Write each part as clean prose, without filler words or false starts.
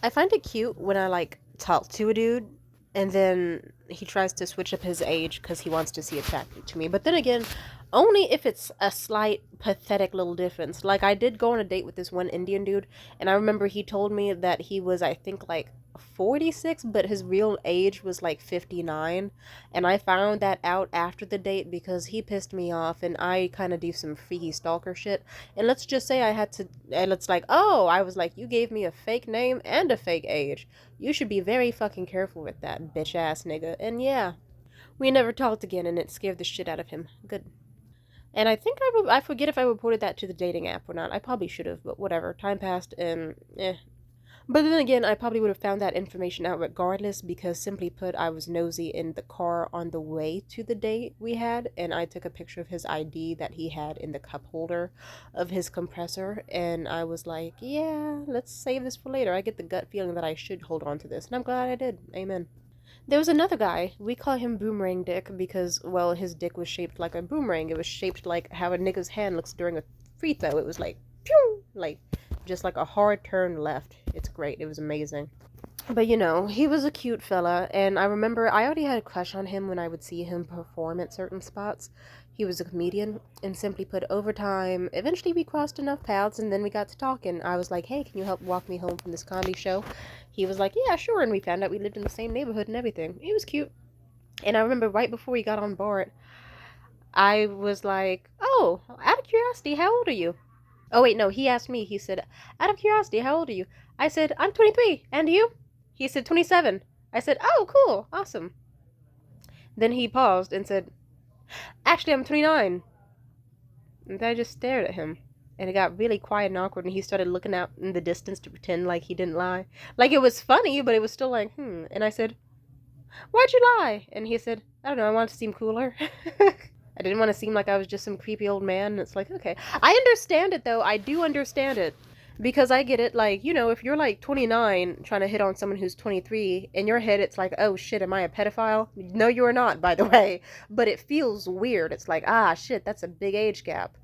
I find it cute when I like talk to a dude and then he tries to switch up his age because he wants to see attracted to me. But then again, only if it's a slight, pathetic little difference. Like, I did go on a date with this one Indian dude, and I remember he told me that he was, I think, like 46, but his real age was like 59. And I found that out after the date because he pissed me off, and I kind of do some freaky stalker shit. And let's just say I had to, and it's like, oh, I was like, you gave me a fake name and a fake age. You should be very fucking careful with that, bitch ass nigga. And yeah, we never talked again, and it scared the shit out of him. Good. And I think I forget if I reported that to the dating app or not. I probably should have, but whatever. Time passed, and eh. But then again, I probably would have found that information out regardless because, simply put, I was nosy in the car on the way to the date we had, and I took a picture of his ID that he had in the cup holder of his compressor, and I was like, yeah, let's save this for later. I get the gut feeling that I should hold on to this, and I'm glad I did. Amen. There was another guy. We call him Boomerang Dick because, well, his dick was shaped like a boomerang. It was shaped like how a nigga's hand looks during a free throw. It was like, pew! Like, just like a hard turn left. It's great. It was amazing. But he was a cute fella, and I remember I already had a crush on him when I would see him perform at certain spots. He was a comedian, and simply put, over time, eventually we crossed enough paths, and then we got to talking. I was like, hey, can you help walk me home from this comedy show? He was like, yeah, sure, and we found out we lived in the same neighborhood and everything. He was cute. And I remember right before we got on board, I was like, oh, out of curiosity, how old are you? Oh, wait, no, he asked me. He said, out of curiosity, how old are you? I said, I'm 23. And you? He said, 27. I said, oh, cool. Awesome. Then he paused and said, actually, I'm 29. And then I just stared at him. And it got really quiet and awkward, and he started looking out in the distance to pretend like he didn't lie. Like, it was funny, but it was still like, And I said, why'd you lie? And he said, I don't know, I wanted to seem cooler. I didn't want to seem like I was just some creepy old man. And it's like, okay. I understand it, though. I do understand it. Because I get it. Like, if you're like 29 trying to hit on someone who's 23, in your head, it's like, oh shit, am I a pedophile? No, you are not, by the way. But it feels weird. It's like, ah, shit, that's a big age gap.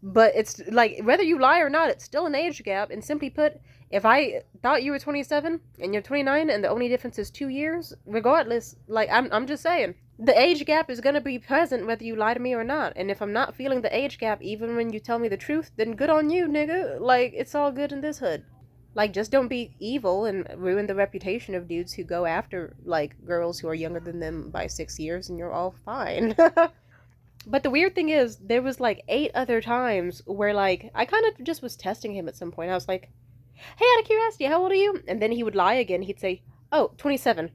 But it's like, whether you lie or not, it's still an age gap. And simply put, if I thought you were 27 and you're 29 and the only difference is 2 years, regardless, like, I'm just saying, the age gap is going to be present whether you lie to me or not. And if I'm not feeling the age gap, even when you tell me the truth, then good on you, nigga. Like, it's all good in this hood. Like, just don't be evil and ruin the reputation of dudes who go after, like, girls who are younger than them by 6 years, and you're all fine. But the weird thing is, there was like 8 other times where, like, I kind of just was testing him at some point. I was like, hey, out of curiosity, how old are you? And then he would lie again. He'd say, oh, 27.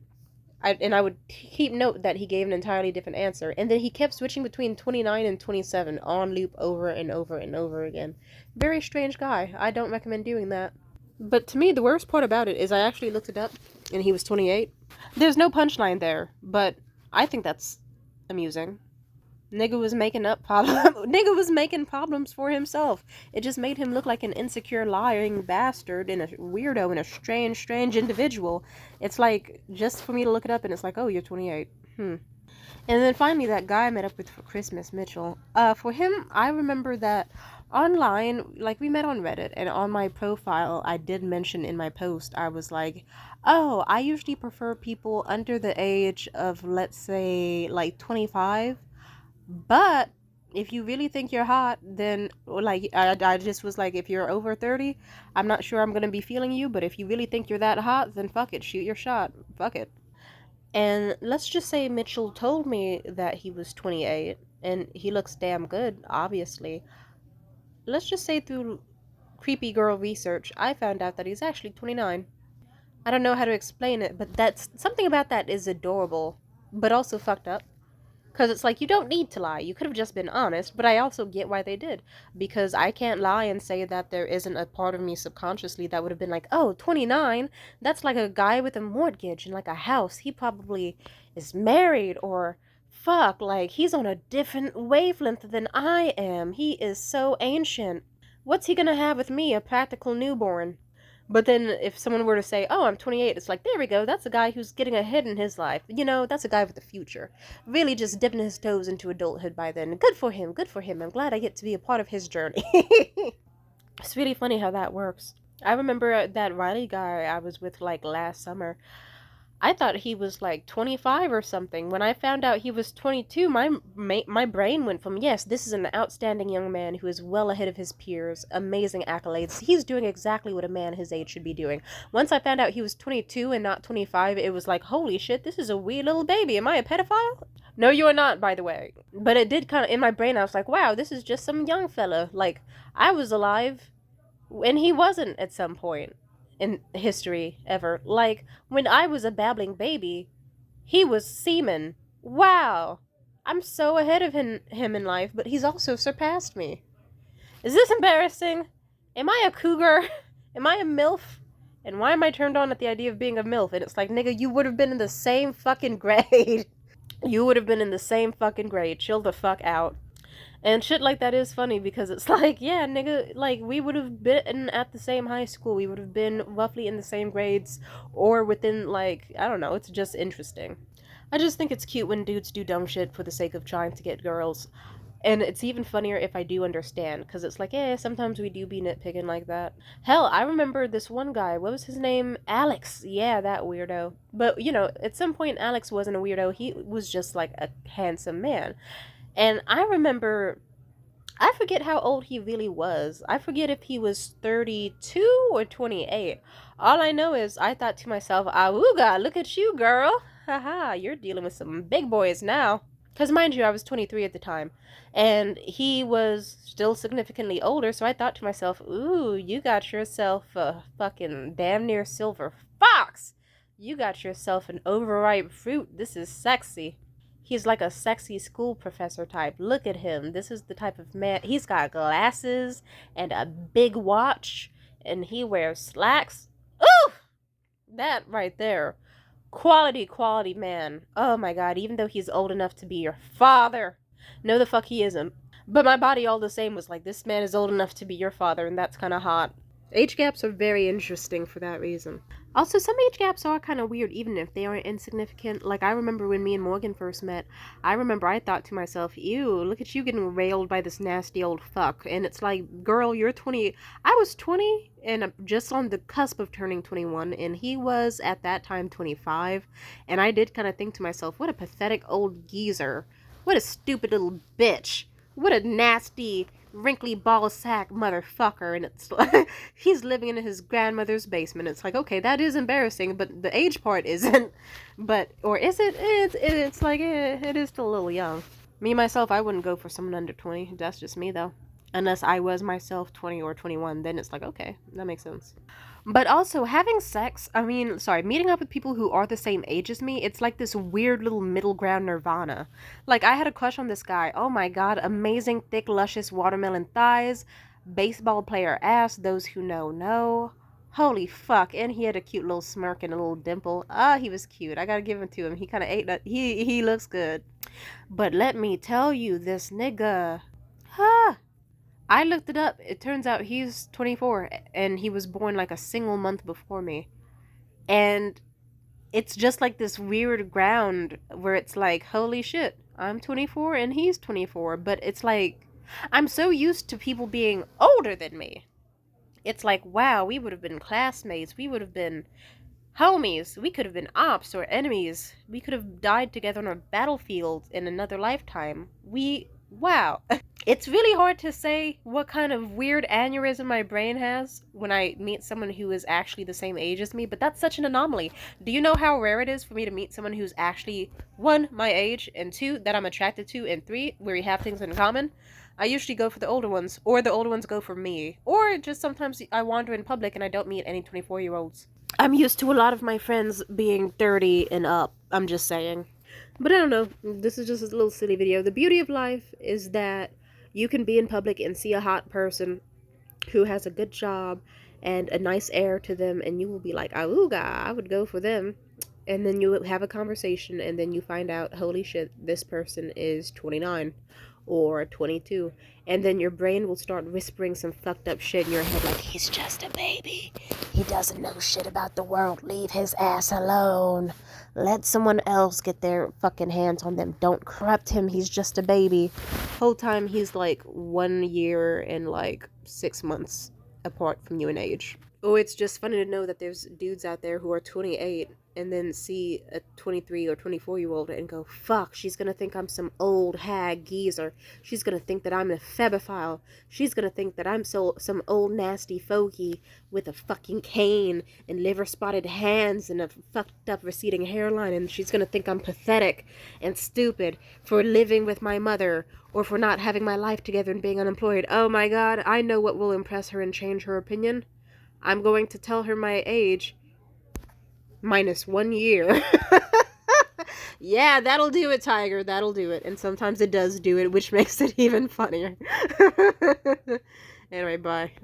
And I would keep note that he gave an entirely different answer. And then he kept switching between 29 and 27 on loop over and over and over again. Very strange guy. I don't recommend doing that. But to me, the worst part about it is I actually looked it up, and he was 28. There's no punchline there, but I think that's amusing. Nigga was making up Nigga was making problems for himself. It just made him look like an insecure, lying bastard and a weirdo and a strange, strange individual. It's like, just for me to look it up and it's like, oh, you're 28. And then finally, that guy I met up with for Christmas, Mitchell. For him, I remember that online, like, we met on Reddit, and on my profile, I did mention in my post, I was like, oh, I usually prefer people under the age of, let's say, like 25. But if you really think you're hot, then, like, I just was like, if you're over 30, I'm not sure I'm going to be feeling you, but if you really think you're that hot, then fuck it, shoot your shot. Fuck it. And let's just say Mitchell told me that he was 28, and he looks damn good, obviously. Let's just say through creepy girl research, I found out that he's actually 29. I don't know how to explain it, but that's something about that is adorable, but also fucked up. Because it's like, you don't need to lie. You could have just been honest, but I also get why they did. Because I can't lie and say that there isn't a part of me subconsciously that would have been like, oh, 29? That's like a guy with a mortgage and like a house. He probably is married, or fuck, like, he's on a different wavelength than I am. He is so ancient. What's he gonna have with me, a practical newborn? But then if someone were to say, oh, I'm 28, it's like, there we go. That's a guy who's getting ahead in his life. That's a guy with a future. Really just dipping his toes into adulthood by then. Good for him. Good for him. I'm glad I get to be a part of his journey. It's really funny how that works. I remember that Riley guy I was with like last summer. I thought he was like 25 or something. When I found out he was 22, my brain went from, yes, this is an outstanding young man who is well ahead of his peers, amazing accolades. He's doing exactly what a man his age should be doing. Once I found out he was 22 and not 25, it was like, holy shit, this is a wee little baby. Am I a pedophile? No, you are not, by the way. But it did kind of, in my brain, I was like, wow, this is just some young fella. Like, I was alive and he wasn't at some point in history ever. Like, when I was a babbling baby, he was semen. Wow. I'm so ahead of him in life, but he's also surpassed me. Is this embarrassing? Am I a cougar? Am I a MILF? And why am I turned on at the idea of being a MILF? And it's like, nigga, you would have been in the same fucking grade. You would have been in the same fucking grade. Chill the fuck out. And shit like that is funny because it's like, yeah, nigga, like, we would have been at the same high school. We would have been roughly in the same grades or within, like, I don't know. It's just interesting. I just think it's cute when dudes do dumb shit for the sake of trying to get girls. And it's even funnier if I do understand, because it's like, eh, sometimes we do be nitpicking like that. Hell, I remember this one guy. What was his name? Alex. Yeah, that weirdo. But, you know, at some point, Alex wasn't a weirdo. He was just, like, a handsome man. And I remember, I forget how old he really was. I forget if he was 32 or 28. All I know is I thought to myself, Awooga, look at you, girl. Haha, you're dealing with some big boys now. Because mind you, I was 23 at the time. And he was still significantly older, so I thought to myself, ooh, you got yourself a fucking damn near silver fox. You got yourself an overripe fruit. This is sexy. He's like a sexy school professor type. Look at him. This is the type of man. He's got glasses and a big watch, and he wears slacks. Ooh! That right there. Quality man. Oh my god, even though he's old enough to be your father. No, the fuck he isn't. But my body all the same was like, this man is old enough to be your father, and that's kind of hot. Age gaps are very interesting for that reason. Also, some age gaps are kind of weird, even if they aren't insignificant. Like, I remember when me and Morgan first met, I remember I thought to myself, ew, look at you getting railed by this nasty old fuck. And it's like, girl, you're 20. I was 20 and just on the cusp of turning 21, and he was at that time 25. And I did kind of think to myself, what a pathetic old geezer. What a stupid little bitch. What a nasty, wrinkly ball sack motherfucker. And it's like, he's living in his grandmother's basement. It's like, okay, that is embarrassing, but the age part isn't. But, or is it? It's like, it is still a little young. Me, myself, I wouldn't go for someone under 20. That's just me, though. Unless I was myself 20 or 21, then it's like, okay, that makes sense. But also, having sex, meeting up with people who are the same age as me, it's like this weird little middle ground nirvana. Like, I had a crush on this guy. Oh my god, amazing, thick, luscious watermelon thighs, baseball player ass, those who know. Holy fuck, and he had a cute little smirk and a little dimple. Ah, he was cute. I gotta give him to him. He kind of ate that. He looks good. But let me tell you, this nigga, huh? I looked it up. It turns out he's 24 and he was born like a single month before me. And it's just like this weird ground where it's like, holy shit, I'm 24 and he's 24. But it's like, I'm so used to people being older than me. It's like, wow, we would have been classmates. We would have been homies. We could have been ops or enemies. We could have died together on a battlefield in another lifetime. Wow. It's really hard to say what kind of weird aneurysm my brain has when I meet someone who is actually the same age as me, but that's such an anomaly. Do you know how rare it is for me to meet someone who's actually, one, my age, and two, that I'm attracted to, and three, where we have things in common? I usually go for the older ones, or the older ones go for me, or just sometimes I wander in public and I don't meet any 24-year-olds. I'm used to a lot of my friends being 30 and up, I'm just saying. But I don't know, this is just a little silly video. The beauty of life is that you can be in public and see a hot person who has a good job and a nice air to them, and you will be like, awooga, I would go for them. And then you have a conversation, and then you find out, holy shit, this person is 29 or 22. And then your brain will start whispering some fucked up shit in your head like, he's just a baby. He doesn't know shit about the world. Leave his ass alone. Let someone else get their fucking hands on them. Don't corrupt him. He's just a baby. Whole time he's like 1 year and like 6 months apart from you in age. Oh, it's just funny to know that there's dudes out there who are 28 and then see a 23 or 24-year-old and go, fuck, she's gonna think I'm some old hag geezer. She's gonna think that I'm a febophile. She's gonna think that I'm some old nasty fogey with a fucking cane and liver spotted hands and a fucked up receding hairline, and she's gonna think I'm pathetic and stupid for living with my mother or for not having my life together and being unemployed. Oh my god, I know what will impress her and change her opinion. I'm going to tell her my age minus 1 year. Yeah, that'll do it, Tiger. That'll do it. And sometimes it does do it, which makes it even funnier. Anyway, bye.